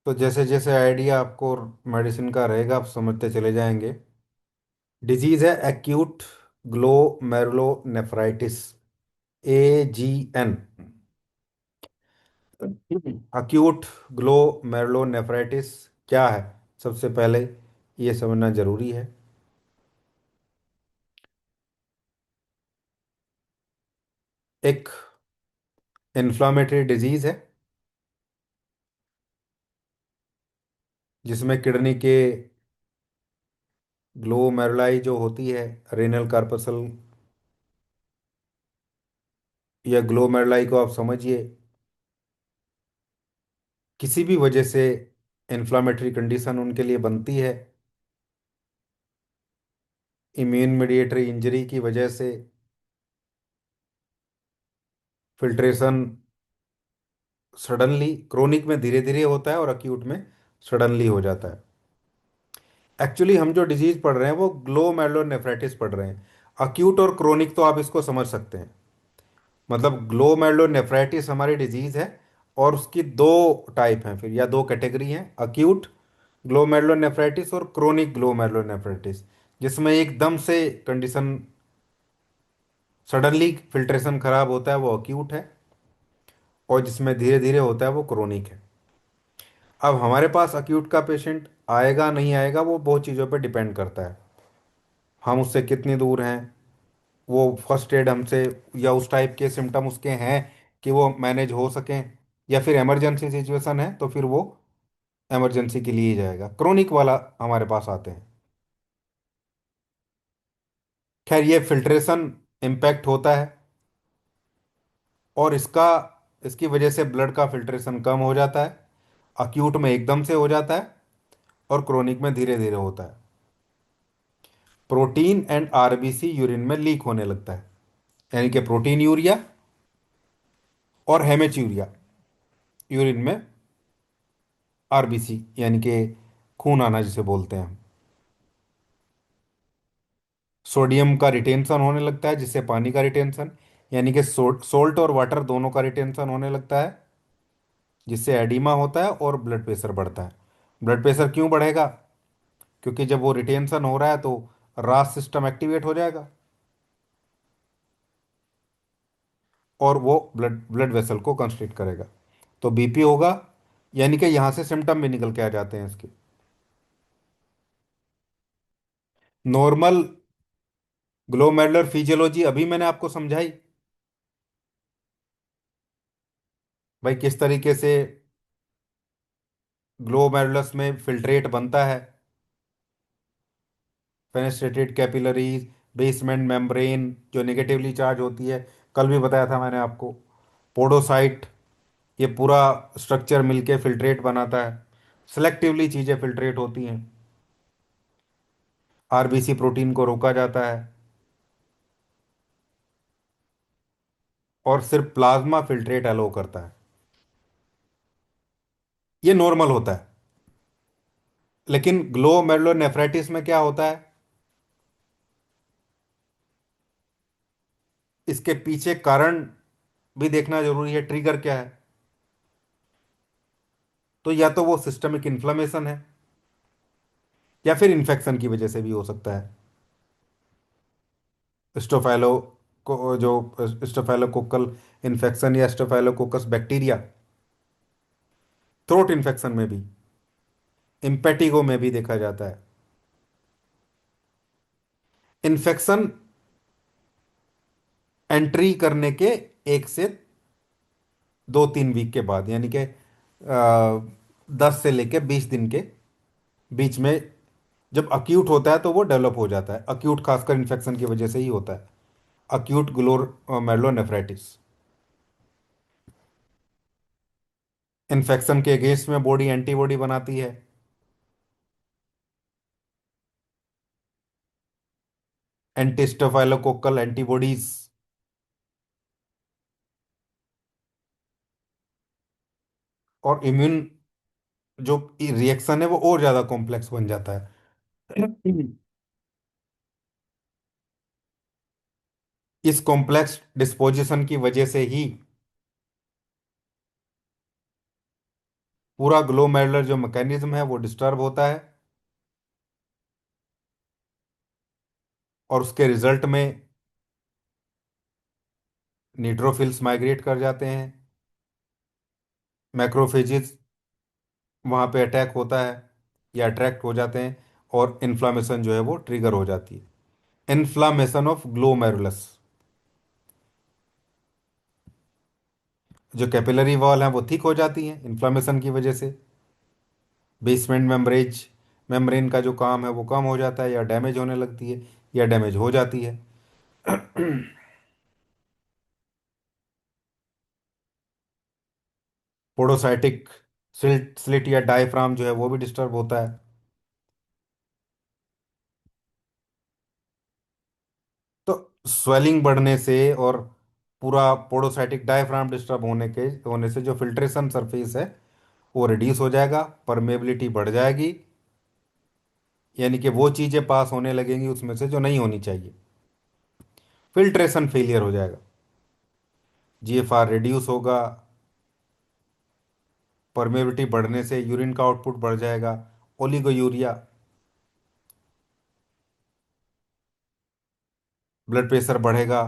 तो जैसे जैसे आइडिया आपको मेडिसिन का रहेगा आप समझते चले जाएंगे। डिजीज है acute glomerulonephritis, AGN। Acute glomerulonephritis क्या है, सबसे पहले ये समझना जरूरी है। एक इन्फ्लामेटरी डिजीज है जिसमें किडनी के ग्लोमेरुलाई जो होती है, रेनल कार्पसल या ग्लोमेरुलाई को आप समझिए, किसी भी वजह से इन्फ्लामेटरी कंडीशन उनके लिए बनती है। इम्यून मीडिएटरी इंजरी की वजह से फिल्ट्रेशन सडनली, क्रोनिक में धीरे धीरे होता है और अक्यूट में सडनली हो जाता है। एक्चुअली हम जो डिजीज पढ़ रहे हैं वो ग्लोमेरुलोनेफ्राइटिस पढ़ रहे हैं। अक्यूट और क्रोनिक तो आप इसको समझ सकते हैं। मतलब ग्लोमेरुलोनेफ्राइटिस हमारी डिजीज है और उसकी दो टाइप हैं फिर, या दो कैटेगरी हैं, अक्यूट ग्लोमेरुलोनेफ्राइटिस और क्रोनिक ग्लोमेरुलोनेफ्राइटिस। जिसमें एकदम से कंडीशन सडनली फिल्ट्रेशन खराब होता है वो अक्यूट है, और जिसमें धीरे धीरे होता है वो क्रोनिक है। अब हमारे पास अक्यूट का पेशेंट आएगा नहीं आएगा वो बहुत चीज़ों पर डिपेंड करता है। हम उससे कितनी दूर हैं, वो फर्स्ट एड हमसे, या उस टाइप के सिम्टम उसके हैं कि वो मैनेज हो सकें, या फिर इमरजेंसी सिचुएशन है तो फिर वो इमरजेंसी के लिए ही जाएगा। क्रोनिक वाला हमारे पास आते हैं। खैर ये फिल्ट्रेशन इम्पैक्ट होता है, और इसकी वजह से ब्लड का फिल्ट्रेशन कम हो जाता है। अक्यूट में एकदम से हो जाता है और क्रोनिक में धीरे धीरे होता है। प्रोटीन एंड आरबीसी यूरिन में लीक होने लगता है, यानी कि प्रोटीन यूरिया और हेमेच्यूरिया यूरिन में, आरबीसी यानी कि खून आना जिसे बोलते हैं हम। सोडियम का रिटेंशन होने लगता है, जिससे पानी का रिटेंशन, यानी कि सोल्ट और वाटर दोनों का रिटेंशन होने लगता है, जिससे एडिमा होता है और ब्लड प्रेशर बढ़ता है। ब्लड प्रेशर क्यों बढ़ेगा? क्योंकि जब वो रिटेंशन हो रहा है तो रास सिस्टम एक्टिवेट हो जाएगा और वो ब्लड ब्लड वेसल को कंस्ट्रिक्ट करेगा, तो बीपी होगा। यानी कि यहाँ से सिम्टम भी निकल के आ जाते हैं इसके। नॉर्मल ग्लोमेरुलर फिजियोलॉजी अभी मैंने आपको समझाई, भाई किस तरीके से ग्लोमेरुलस में फिल्ट्रेट बनता है, फेनेस्ट्रेटेड कैपिलरीज, बेसमेंट मेम्ब्रेन जो नेगेटिवली चार्ज होती है, कल भी बताया था मैंने आपको, पोडोसाइट, ये पूरा स्ट्रक्चर मिलके फिल्ट्रेट बनाता है। सेलेक्टिवली चीज़ें फिल्ट्रेट होती हैं, आरबीसी प्रोटीन को रोका जाता है, और सिर्फ प्लाज्मा फिल्ट्रेट अलो करता है। ये नॉर्मल होता है। लेकिन ग्लोमेरुलोनेफ्राइटिस में क्या होता है, इसके पीछे कारण भी देखना जरूरी है, ट्रिगर क्या है। तो या तो वो सिस्टमिक इन्फ्लेमेशन है, या फिर इन्फेक्शन की वजह से भी हो सकता है। स्टोफाइलो को जो स्टोफाइलोकोकल इन्फेक्शन या स्टोफाइलोकोकस बैक्टीरिया, थ्रोट इन्फेक्शन में भी, इम्पेटिगो में भी देखा जाता है। इन्फेक्शन एंट्री करने के 1 से 2-3 वीक के बाद, यानी कि 10 से लेके 20 दिन के बीच में, जब अक्यूट होता है तो वो डेवलप हो जाता है। अक्यूट खासकर इन्फेक्शन की वजह से ही होता है, अक्यूट ग्लोमेरुलोनेफ्राइटिस। इन्फेक्शन के अगेंस्ट में बॉडी एंटीबॉडी बनाती है, एंटीस्टोफाइलोकोकल एंटीबॉडीज। और इम्यून जो रिएक्शन है वो और ज़्यादा कॉम्प्लेक्स बन जाता है। इस कॉम्प्लेक्स डिस्पोजिशन की वजह से ही पूरा ग्लोमेरुलर जो मैकेनिज्म है वो डिस्टर्ब होता है, और उसके रिजल्ट में न्यूट्रोफिल्स माइग्रेट कर जाते हैं, मैक्रोफेजेस वहाँ पे अटैक होता है या अट्रैक्ट हो जाते हैं, और इन्फ्लामेशन जो है वो ट्रिगर हो जाती है, इन्फ्लामेशन ऑफ ग्लोमेरुलस। जो कैपिलरी वॉल है वो थिक हो जाती है इन्फ्लामेशन की वजह से, बेसमेंट मेम्ब्रेज मेम्ब्रेन का जो काम है वो कम हो जाता है या डैमेज होने लगती है या डैमेज हो जाती है। पोडोसाइटिक स्लिट स्लिट या डायफ्राम जो है वो भी डिस्टर्ब होता है। तो स्वेलिंग बढ़ने से और पूरा पोडोसाइटिक डायफ्राम डिस्टर्ब होने से जो फिल्ट्रेशन सरफेस है वो रिड्यूस हो जाएगा, परमेबिलिटी बढ़ जाएगी, यानी कि वो चीज़ें पास होने लगेंगी उसमें से जो नहीं होनी चाहिए, फिल्ट्रेशन फेलियर हो जाएगा, जीएफआर रिड्यूस होगा, परमेबिलिटी बढ़ने से यूरिन का आउटपुट बढ़ जाएगा, ओलिगोयूरिया, ब्लड प्रेशर बढ़ेगा,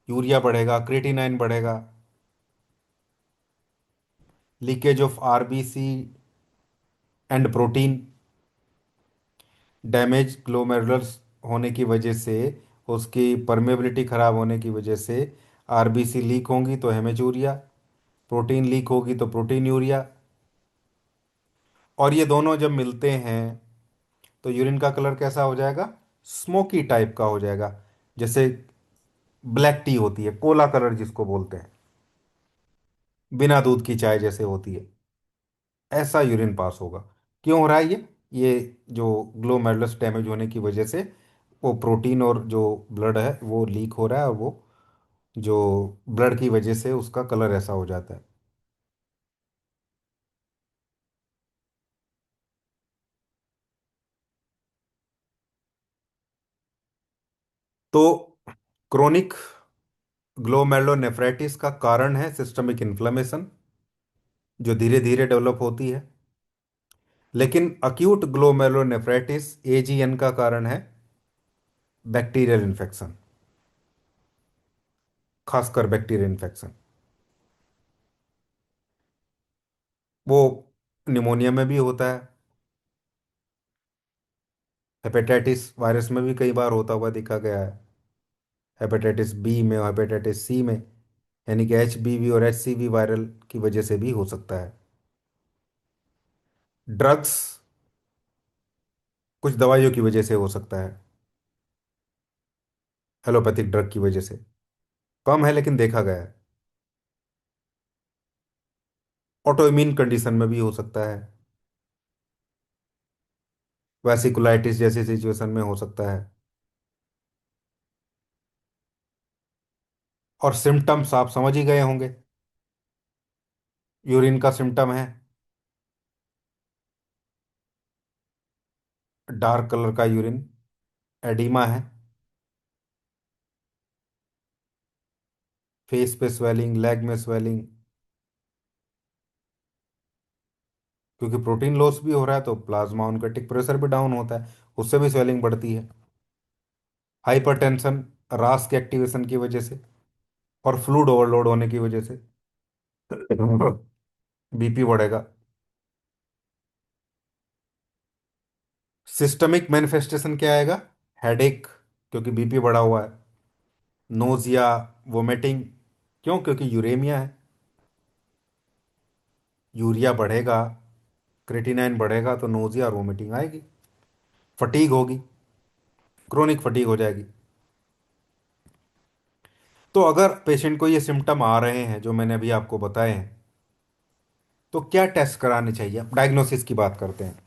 यूरिया बढ़ेगा, क्रेटिनाइन बढ़ेगा, leakage of RBC and protein, damage glomerulus होने की वजह से, उसकी परमेबिलिटी खराब होने की वजह से आरबीसी लीक होंगी तो हेमेचूरिया, प्रोटीन लीक होगी तो प्रोटीन यूरिया, और ये दोनों जब मिलते हैं तो यूरिन का कलर कैसा हो जाएगा? स्मोकी टाइप का हो जाएगा, जैसे ब्लैक टी होती है, कोला कलर जिसको बोलते हैं, बिना दूध की चाय जैसे होती है, ऐसा यूरिन पास होगा। क्यों हो रहा है ये जो ग्लोमेरुलस डैमेज होने की वजह से वो प्रोटीन और जो ब्लड है वो लीक हो रहा है, और वो जो ब्लड की वजह से उसका कलर ऐसा हो जाता है। तो क्रोनिक ग्लोमेरुलोनेफ्राइटिस का कारण है सिस्टमिक इन्फ्लेमेशन, जो धीरे धीरे डेवलप होती है। लेकिन अक्यूट ग्लोमेरुलोनेफ्राइटिस एजीएन का कारण है बैक्टीरियल इन्फेक्शन, खासकर बैक्टीरियल इन्फेक्शन। वो निमोनिया में भी होता है, हेपेटाइटिस वायरस में भी कई बार होता हुआ देखा गया है, हेपेटाइटिस बी में और हेपेटाइटिस सी में, यानी कि एचबीवी और एचसीवी वायरल की वजह से भी हो सकता है। ड्रग्स, कुछ दवाइयों की वजह से हो सकता है, एलोपैथिक ड्रग की वजह से, कम है लेकिन देखा गया है। ऑटो इम्यून कंडीशन में भी हो सकता है, वैसिकुलाइटिस जैसी सिचुएशन में हो सकता है। और सिम्टम्स आप समझ ही गए होंगे, यूरिन का सिम्टम है डार्क कलर का यूरिन, एडिमा है, फेस पे स्वेलिंग, लेग में स्वेलिंग, क्योंकि प्रोटीन लॉस भी हो रहा है तो प्लाज्मा उनका प्रेशर भी डाउन होता है, उससे भी स्वेलिंग बढ़ती है। हाइपरटेंशन, रास के एक्टिवेशन की वजह से और फ्लूइड ओवरलोड होने की वजह से बीपी बढ़ेगा। सिस्टमिक मैनिफेस्टेशन क्या आएगा? हेडेक, क्योंकि बीपी बढ़ा हुआ है, नोजिया, वोमिटिंग, क्यों? क्योंकि यूरेमिया है, यूरिया बढ़ेगा, क्रेटिनाइन बढ़ेगा तो नोजिया और वोमिटिंग आएगी, फटीग होगी, क्रोनिक फटीग हो जाएगी। तो अगर पेशेंट को ये सिम्टम आ रहे हैं जो मैंने अभी आपको बताए हैं, तो क्या टेस्ट कराने चाहिए? अब डायग्नोसिस की बात करते हैं।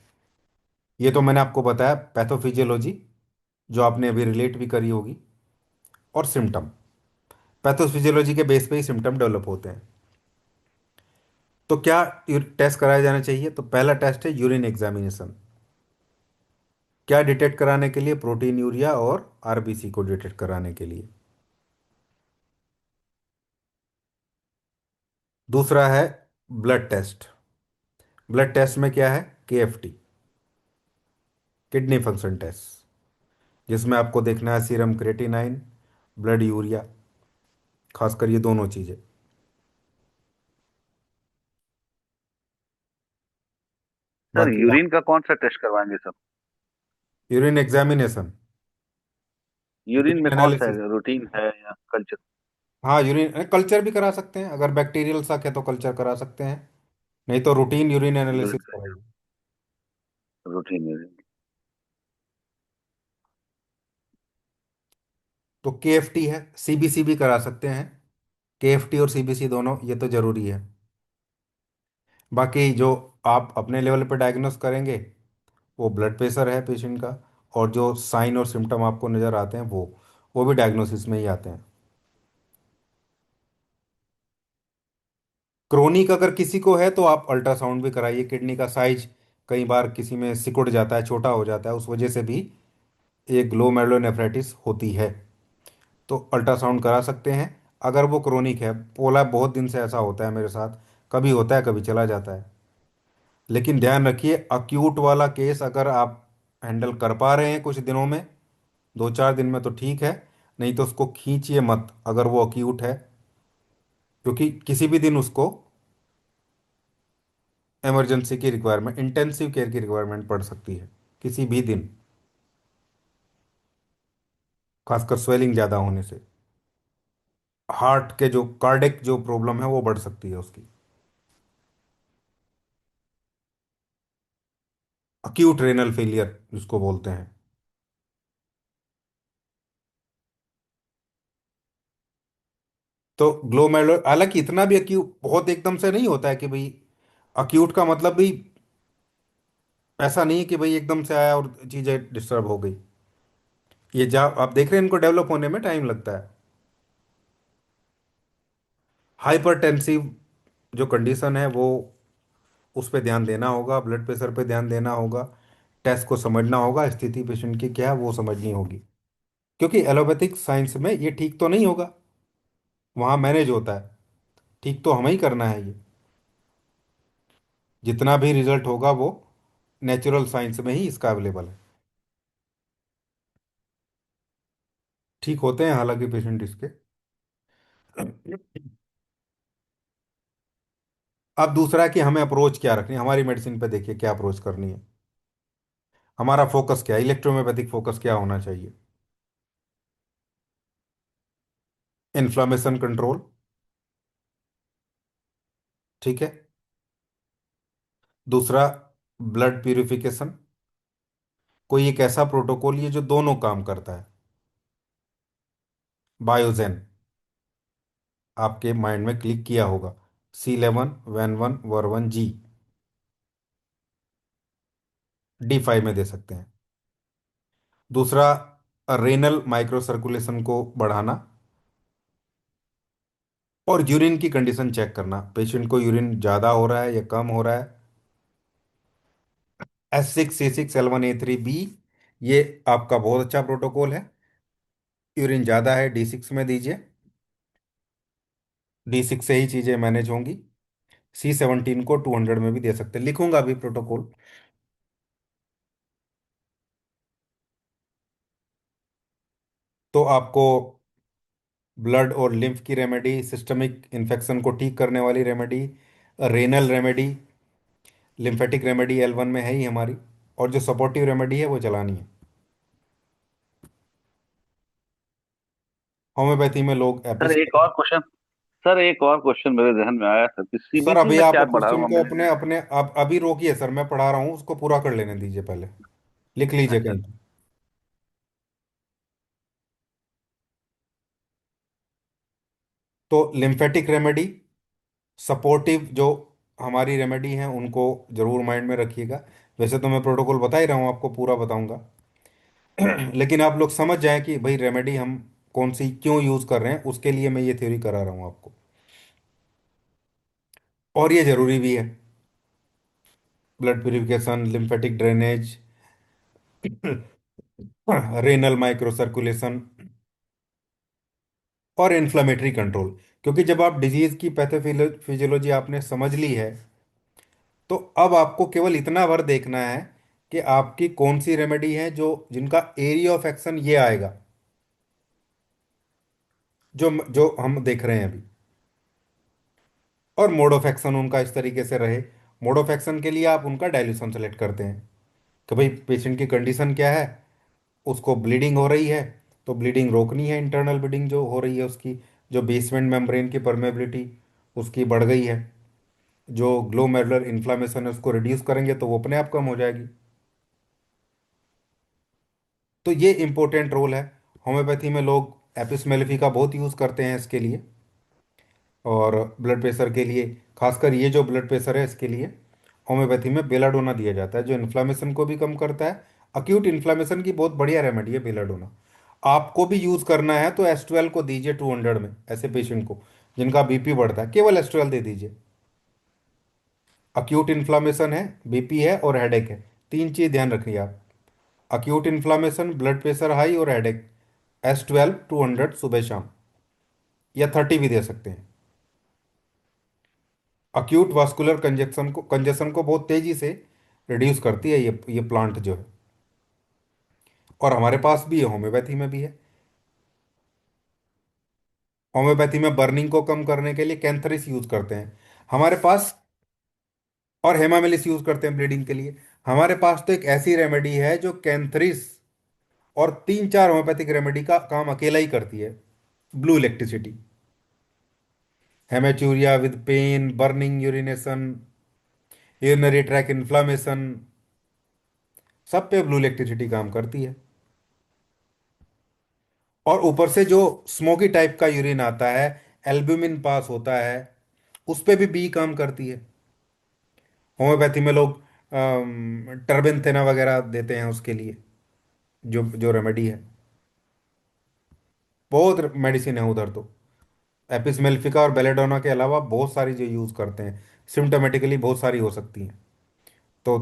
ये तो मैंने आपको बताया पैथोफिजियोलॉजी, जो आपने अभी रिलेट भी करी होगी, और सिम्टम, पैथोफिजियोलॉजी के बेस पे ही सिम्टम डेवलप होते हैं। तो क्या टेस्ट कराया जाना चाहिए? तो पहला टेस्ट है यूरिन एग्जामिनेशन। क्या डिटेक्ट कराने के लिए? प्रोटीन यूरिया और आरबीसी को डिटेक्ट कराने के लिए। दूसरा है ब्लड टेस्ट, ब्लड टेस्ट में क्या है? KFT, किडनी फंक्शन टेस्ट, जिसमें आपको देखना है सीरम क्रेटिनाइन, ब्लड यूरिया, खासकर ये दोनों चीजें। सर बाकी यूरिन का कौन सा टेस्ट करवाएंगे सर? यूरिन एग्जामिनेशन, यूरिन में यूरिन कौन सा एनालिसिस। है, रूटीन है या कल्चर? हाँ, यूरिन कल्चर भी करा सकते हैं, अगर बैक्टीरियल शक है तो कल्चर करा सकते हैं, नहीं तो routine urine urine analysis culture, कराइए। Routine urine. तो KFT है, CBC भी करा सकते हैं। KFT और CBC दोनों ये तो जरूरी है। बाकी जो आप अपने लेवल पे डायग्नोस करेंगे वो ब्लड प्रेशर है पेशेंट का, और जो साइन और सिम्टम आपको नज़र आते हैं वो भी डायग्नोसिस में ही आते हैं। क्रोनिक अगर किसी को है तो आप अल्ट्रासाउंड भी कराइए। किडनी का साइज कई बार किसी में सिकुड़ जाता है, छोटा हो जाता है, उस वजह से भी एक ग्लोमेरुलोनेफ्राइटिस होती है, तो अल्ट्रासाउंड करा सकते हैं। अगर वो क्रोनिक है, पोला बहुत दिन से ऐसा होता है मेरे साथ, कभी होता है कभी चला जाता है। लेकिन ध्यान रखिए, अक्यूट वाला केस अगर आप हैंडल कर पा रहे हैं कुछ दिनों में, 2-4 दिन में, तो ठीक है, नहीं तो उसको खींचिए मत अगर वो अक्यूट है, क्योंकि किसी भी दिन उसको इमरजेंसी की रिक्वायरमेंट, इंटेंसिव केयर की रिक्वायरमेंट पड़ सकती है किसी भी दिन, खासकर स्वेलिंग ज़्यादा होने से। हार्ट के जो कार्डिक जो प्रॉब्लम है वो बढ़ सकती है उसकी। अक्यूट रेनल फेलियर जिसको बोलते हैं। तो ग्लोमेरुलर, हालांकि इतना भी अक्यूट बहुत एकदम से नहीं होता है कि भाई, अक्यूट का मतलब भी ऐसा नहीं है कि भाई एकदम से आया और चीज़ें डिस्टर्ब हो गई। ये जा आप देख रहे हैं, इनको डेवलप होने में टाइम लगता है। हाइपरटेंसिव जो कंडीशन है वो, उस पर ध्यान देना होगा, ब्लड प्रेशर पे ध्यान देना होगा, टेस्ट को समझना होगा, स्थिति पेशेंट की क्या है वो समझनी होगी, क्योंकि एलोपैथिक साइंस में ये ठीक तो नहीं होगा, वहाँ मैनेज होता है, ठीक तो हमें ही करना है ये। जितना भी रिजल्ट होगा वो नेचुरल साइंस में ही इसका अवेलेबल है। ठीक होते हैं हालांकि पेशेंट इसके। अब दूसरा है कि हमें अप्रोच क्या रखनी है, हमारी मेडिसिन पे देखिए क्या अप्रोच करनी है। हमारा फोकस क्या है, इलेक्ट्रोमियोपैथिक फोकस क्या होना चाहिए? इन्फ्लामेशन कंट्रोल, ठीक है। दूसरा, ब्लड प्यूरिफिकेशन, कोई एक ऐसा प्रोटोकॉल ये जो दोनों काम करता है। बायोजेन, आपके माइंड में क्लिक किया होगा, C11 Ven1 Ver1 G, D5 में दे सकते हैं। दूसरा, रेनल माइक्रो सर्कुलेशन को बढ़ाना, और यूरिन की कंडीशन चेक करना, पेशेंट को यूरिन ज़्यादा हो रहा है या कम हो रहा है। S6 C6 L1 A3 B, ये आपका बहुत अच्छा प्रोटोकॉल है। यूरिन ज़्यादा है, D6 में दीजिए, D6 से ही चीज़ें मैनेज होंगी। C17 को 200 में भी दे सकते हैं, लिखूंगा अभी प्रोटोकॉल। तो आपको ब्लड और लिम्फ की रेमेडी, सिस्टमिक इन्फेक्शन को ठीक करने वाली remedy, renal remedy, lymphatic remedy L1 में है ही हमारी, और जो सपोर्टिव रेमेडी है वो चलानी है। होम्योपैथी में लोग सर एक और क्वेश्चन, सर एक और क्वेश्चन मेरे जहन में आया सर कि सर सीबीसी अभी में आप क्या पढ़ा क्वेश्चन हुआ को मैंने? अपने अपने अब अभी रोकिए सर, मैं पढ़ा रहा हूँ, उसको पूरा कर लेने दीजिए पहले, लिख लीजिए अच्छा। कहीं पे। तो लिम्फेटिक रेमेडी, सपोर्टिव जो हमारी रेमेडी हैं उनको जरूर माइंड में रखिएगा। वैसे तो मैं प्रोटोकॉल बता ही रहा हूँ आपको, पूरा बताऊंगा। लेकिन आप लोग समझ जाएं कि भाई रेमेडी हम कौन सी क्यों यूज कर रहे हैं, उसके लिए मैं ये थ्योरी करा रहा हूँ आपको, और ये जरूरी भी है। Blood purification, lymphatic drainage, renal micro circulation, और इन्फ्लेमेटरी कंट्रोल, क्योंकि जब आप डिजीज की पैथोफिजियोलॉजी आपने समझ ली है, तो अब आपको केवल इतना भर देखना है कि आपकी कौन सी रेमेडी है जो जिनका एरिया ऑफ एक्शन ये आएगा, जो जो हम देख रहे हैं अभी। और मोड ऑफ एक्शन उनका इस तरीके से रहे। मोड ऑफ एक्शन के लिए आप उनका डायल्यूशन सेलेक्ट करते हैं कि भाई पेशेंट की कंडीशन क्या है। उसको ब्लीडिंग हो रही है, तो ब्लीडिंग रोकनी है, इंटरनल ब्लीडिंग जो हो रही है उसकी। जो बेसमेंट मेम्ब्रेन की परमेबिलिटी उसकी बढ़ गई है, जो ग्लोमेरुलर इन्फ्लामेशन है उसको रिड्यूस करेंगे तो वो अपने आप कम हो जाएगी। तो ये इंपॉर्टेंट रोल है। होम्योपैथी में लोग एपिस मेलिफी का बहुत यूज़ करते हैं इसके लिए। और ब्लड प्रेशर के लिए, खासकर ये जो ब्लड प्रेशर है इसके लिए होम्योपैथी में बेलाडोना दिया जाता है, जो इन्फ्लामेशन को भी कम करता है। अक्यूट इन्फ्लामेशन की बहुत बढ़िया रेमेडी है बेलाडोना। आपको भी यूज़ करना है तो एस 12 को दीजिए 200 में, ऐसे पेशेंट को जिनका बीपी बढ़ता है केवल एस 12 दे दीजिए। अक्यूट इन्फ्लामेशन है, बीपी है और हेडेक है, तीन चीज़ ध्यान रखिए आप। Acute inflammation, blood pressure high और हेडेक, S 12 200 सुबह शाम, या 30 भी दे सकते हैं। अक्यूट वास्कुलर कंजेशन को बहुत तेजी से रिड्यूस करती है ये प्लांट जो है। और हमारे पास भी है, होम्योपैथी में भी है। होम्योपैथी में बर्निंग को कम करने के लिए कैंथरिस यूज करते हैं हमारे पास। और हेमामिलिस यूज करते हैं ब्लीडिंग के लिए। हमारे पास तो एक ऐसी रेमेडी है जो कैंथरिस और तीन चार होम्योपैथिक रेमेडी का काम अकेला ही करती है। Blue electricity, haematuria with pain, burning urination, urinary tract inflammation, सब पे ब्लू इलेक्ट्रिसिटी काम करती है। और ऊपर से जो स्मोकी टाइप का यूरिन आता है, एल्ब्यूमिन पास होता है, उस पे भी बी काम करती है। होम्योपैथी में लोग टर्बेंथेना वगैरह देते हैं उसके लिए, जो जो रेमेडी है। बहुत मेडिसिन है उधर तो। एपिस मेलिफिका और बेलेडोना के अलावा बहुत सारी जो यूज़ करते हैं, सिम्टोमेटिकली बहुत सारी हो सकती हैं। तो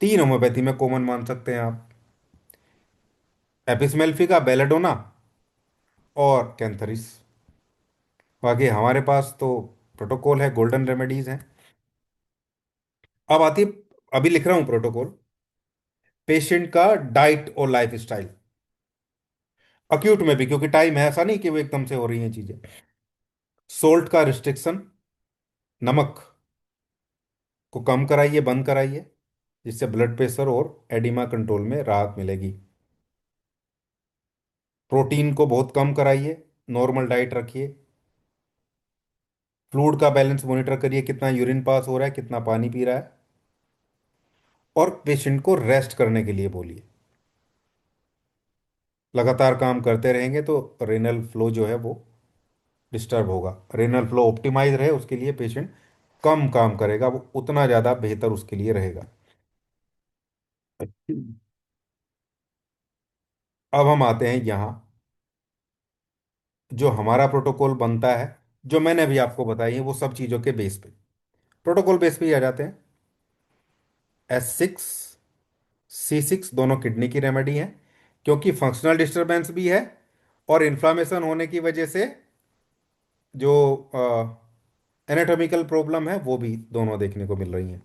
तीन होम्योपैथी में कॉमन मान सकते हैं आप, एपिस मेलिफिका, बेलेडोना और कैंथरिस। बाकी हमारे पास तो प्रोटोकॉल है, गोल्डन रेमेडीज हैं। अब आती है, अभी लिख रहा हूँ प्रोटोकॉल, पेशेंट का डाइट और लाइफ स्टाइल। अक्यूट में भी, क्योंकि टाइम है, ऐसा नहीं कि वो एकदम से हो रही हैं चीजें। सोल्ट का रिस्ट्रिक्शन, नमक को कम कराइए, बंद कराइए, जिससे ब्लड प्रेशर और एडिमा कंट्रोल में राहत मिलेगी। प्रोटीन को बहुत कम कराइए, नॉर्मल डाइट रखिए। फ्लूइड का बैलेंस मॉनिटर करिए, कितना यूरिन पास हो रहा है, कितना पानी पी रहा है। और पेशेंट को रेस्ट करने के लिए बोलिए। लगातार काम करते रहेंगे तो रेनल फ्लो जो है वो डिस्टर्ब होगा। रेनल फ्लो ऑप्टिमाइज रहे उसके लिए पेशेंट कम काम करेगा, वो उतना ज़्यादा बेहतर उसके लिए रहेगा। अब हम आते हैं यहाँ, जो हमारा प्रोटोकॉल बनता है, जो मैंने अभी आपको बताई है वो सब चीज़ों के बेस पे, प्रोटोकॉल बेस पे ही आ जाते हैं। S 6 C 6 दोनों किडनी की रेमेडी हैं, क्योंकि फंक्शनल डिस्टरबेंस भी है और इन्फ्लामेशन होने की वजह से जो एनाटॉमिकल प्रॉब्लम है वो भी दोनों देखने को मिल रही हैं।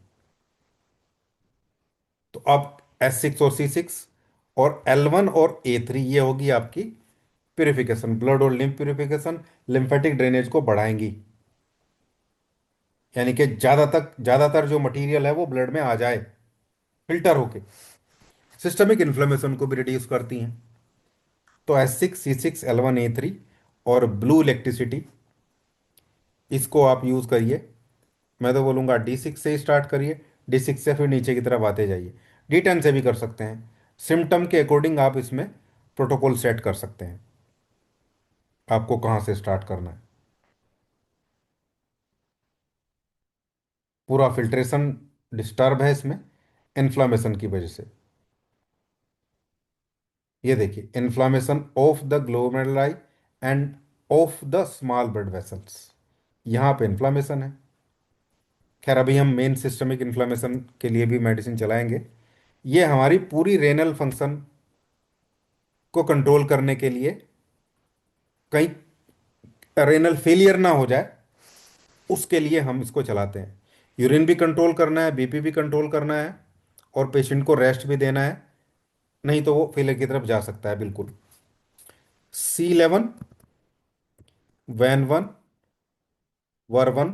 तो अब S 6 और C 6 और L 1 और A 3 ये होगी आपकी प्यूरिफिकेशन, ब्लड और लिम्फ प्यूरिफिकेशन, लिम्फेटिक ड्रेनेज को बढ़ाएंगी। यानी कि ज़्यादातर जो मटेरियल है वो ब्लड में आ जाए फिल्टर होके। सिस्टमिक इन्फ्लेमेशन को भी रिड्यूस करती हैं। तो S 6 C 6 L 1 A 3 और ब्लू इलेक्ट्रिसिटी, इसको आप यूज़ करिए। मैं तो बोलूँगा D 6 से ही स्टार्ट करिए, D 6 से फिर नीचे की तरफ आते जाइए। D 10 से भी कर सकते हैं। सिम्टम के अकॉर्डिंग आप इसमें प्रोटोकॉल सेट कर सकते हैं, आपको कहाँ से स्टार्ट करना है। पूरा फिल्ट्रेशन डिस्टर्ब है इसमें इन्फ्लामेशन की वजह से। ये देखिए, inflammation of the glomeruli end of the small blood vessels, यहाँ पे इन्फ्लामेशन है। खैर अभी हम मेन सिस्टमिक इन्फ्लामेशन के लिए भी मेडिसिन चलाएंगे। ये हमारी पूरी रेनल फंक्शन को कंट्रोल करने के लिए, कहीं रेनल फेलियर ना हो जाए उसके लिए हम इसको चलाते हैं। यूरिन भी कंट्रोल करना है, बीपी भी कंट्रोल करना है, और पेशेंट को रेस्ट भी देना है, नहीं तो वो फेलियर की तरफ जा सकता है बिल्कुल। C11, वैन 1, वर 1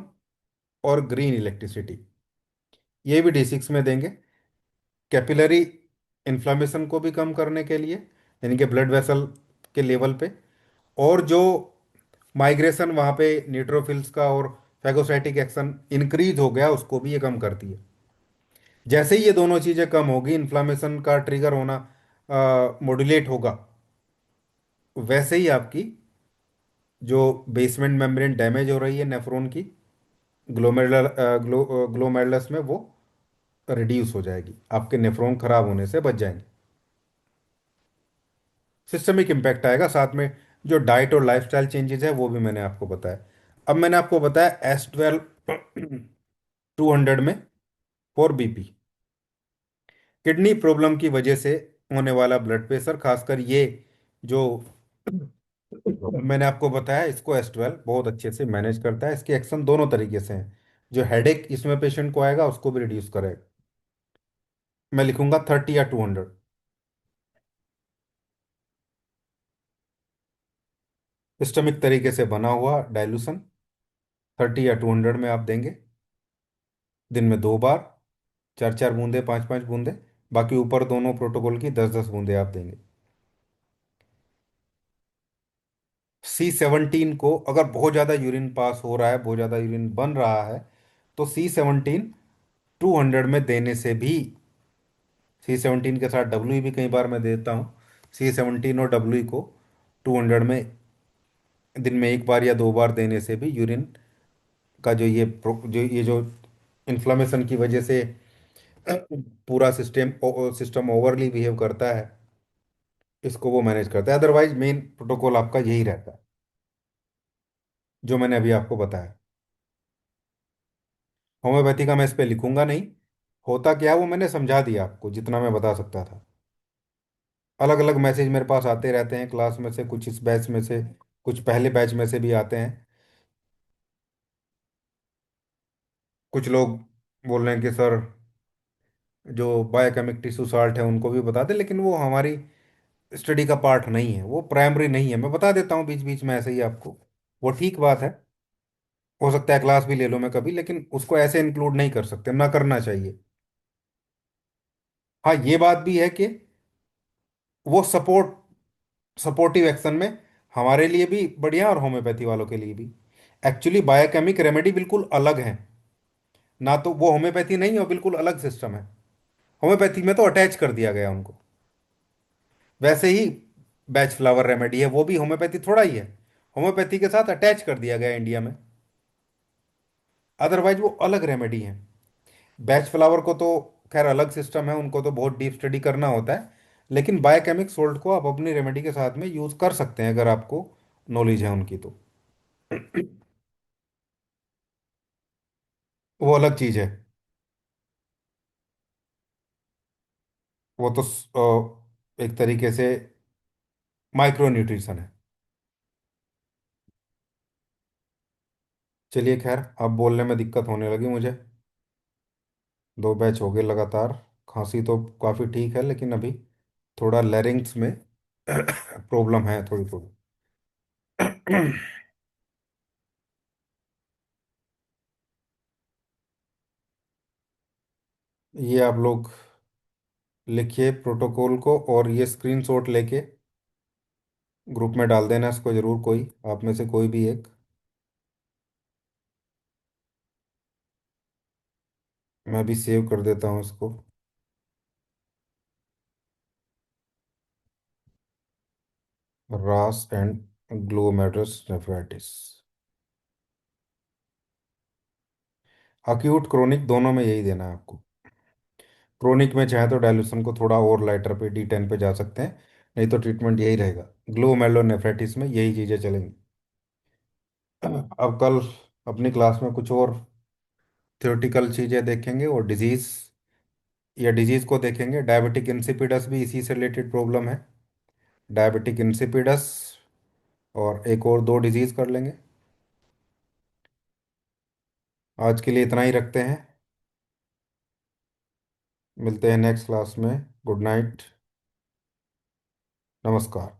और ग्रीन इलेक्ट्रिसिटी, ये भी D6 में देंगे। कैपिलरी इन्फ्लामेशन को भी कम करने के लिए, यानी कि ब्लड वेसल के लेवल पे, और जो माइग्रेशन वहाँ पे न्यूट्रोफिल्स का और फैगोसाइटिक एक्शन इंक्रीज हो गया, उसको भी ये कम करती है। जैसे ही ये दोनों चीज़ें कम होगी, इन्फ्लामेशन का ट्रिगर होना मॉड्यूलेट होगा, वैसे ही आपकी जो बेसमेंट मेम्ब्रेन डैमेज हो रही है नेफ्रॉन की, ग्लोमेरुलस में, वो रिड्यूस हो जाएगी, आपके नेफ्रॉन खराब होने से बच जाएंगे। सिस्टमिक इम्पैक्ट आएगा साथ में। जो डाइट और लाइफस्टाइल चेंजेस है वो भी मैंने आपको बताया। अब मैंने आपको बताया S12 200 में फॉर बीपी, किडनी प्रॉब्लम की वजह से होने वाला ब्लड प्रेशर, खासकर ये जो मैंने आपको बताया, इसको S12 बहुत अच्छे से मैनेज करता है। इसके एक्शन दोनों तरीके से हैं। जो हेडेक इसमें पेशेंट को आएगा उसको भी रिड्यूस करेगा। मैं लिखूंगा 30 या 200। सिस्टमिक तरीके से बना हुआ डाइल्यूशन 30 या 200 में आप देंगे, दिन में 2 बार, 4 4 बूंदे, 5 5 बूंदे। बाकी ऊपर दोनों प्रोटोकॉल की 10 10 बूंदे आप देंगे। C17 को अगर बहुत ज़्यादा यूरिन पास हो रहा है, बहुत ज़्यादा यूरिन बन रहा है, तो C17 200 में देने से भी, C17 के साथ डब्ल्यू भी कई बार मैं देता हूँ, C17 और डब्ल्यू को 200 में दिन में 1 बार या 2 बार देने से भी यूरिन का जो इन्फ्लामेशन की वजह से पूरा सिस्टम ओवरली बिहेव करता है, इसको वो मैनेज करता है। अदरवाइज मेन प्रोटोकॉल आपका यही रहता है जो मैंने अभी आपको बताया। होम्योपैथी का मैं इस पे लिखूंगा नहीं, होता क्या है वो मैंने समझा दिया आपको जितना मैं बता सकता था। अलग अलग मैसेज मेरे पास आते रहते हैं क्लास में से, कुछ इस बैच में से, कुछ पहले बैच में से भी आते हैं। कुछ लोग बोल रहे हैं कि सर जो बायोकेमिक टिश्यू साल्ट है उनको भी बता दें, लेकिन वो हमारी स्टडी का पार्ट नहीं है, वो प्राइमरी नहीं है। मैं बता देता हूँ बीच बीच में ऐसे ही आपको, वो ठीक बात है। हो सकता है क्लास भी ले लो मैं कभी, लेकिन उसको ऐसे इंक्लूड नहीं कर सकते, ना करना चाहिए। हाँ, ये बात भी है कि वो सपोर्टिव एक्शन में हमारे लिए भी बढ़िया और होम्योपैथी वालों के लिए भी। एक्चुअली बायोकेमिक रेमेडी बिल्कुल अलग है, ना तो वो होम्योपैथी नहीं है, वो बिल्कुल अलग सिस्टम है। होम्योपैथी में तो अटैच कर दिया गया उनको। वैसे ही बैच फ्लावर रेमेडी है, वो भी होम्योपैथी थोड़ा ही है, होम्योपैथी के साथ अटैच कर दिया गया इंडिया में। अदरवाइज वो अलग रेमेडी है। बैच फ्लावर को तो खैर अलग सिस्टम है, उनको तो बहुत डीप स्टडी करना होता है। लेकिन बायोकेमिक सोल्ट को आप अपनी रेमेडी के साथ में यूज कर सकते हैं अगर आपको नॉलेज है उनकी तो। वो अलग चीज है। वो तो एक तरीके से माइक्रो न्यूट्रिशन है। चलिए खैर, अब बोलने में दिक्कत होने लगी मुझे। 2 बैच हो गए लगातार। खांसी तो काफ़ी ठीक है, लेकिन अभी थोड़ा लैरिंग्स में प्रॉब्लम है थोड़ी थोड़ी। ये आप लोग लिखिए प्रोटोकॉल को, और ये स्क्रीनशॉट लेके ग्रुप में डाल देना इसको ज़रूर, कोई आप में से कोई भी एक। मैं भी सेव कर देता हूँ इसको। रास and glomerulus nephritis, acute chronic दोनों में यही देना है आपको। क्रोनिक में चाहे तो डायल्यूशन को थोड़ा और लाइटर पे D10 पे जा सकते हैं, नहीं तो ट्रीटमेंट यही रहेगा। ग्लोमेरुलोनेफ्राइटिस में यही चीज़ें चलेंगी। अब कल अपनी क्लास में कुछ और थ्योरेटिकल चीज़ें देखेंगे, और डिजीज़ या डिजीज़ को देखेंगे। डायबिटिक इंसिपिडस भी इसी से रिलेटेड प्रॉब्लम है, डायबिटिक इंसिपिडस, और एक और 2 डिजीज़ कर लेंगे। आज के लिए इतना ही रखते हैं। मिलते हैं नेक्स्ट क्लास में। Good night. नमस्कार।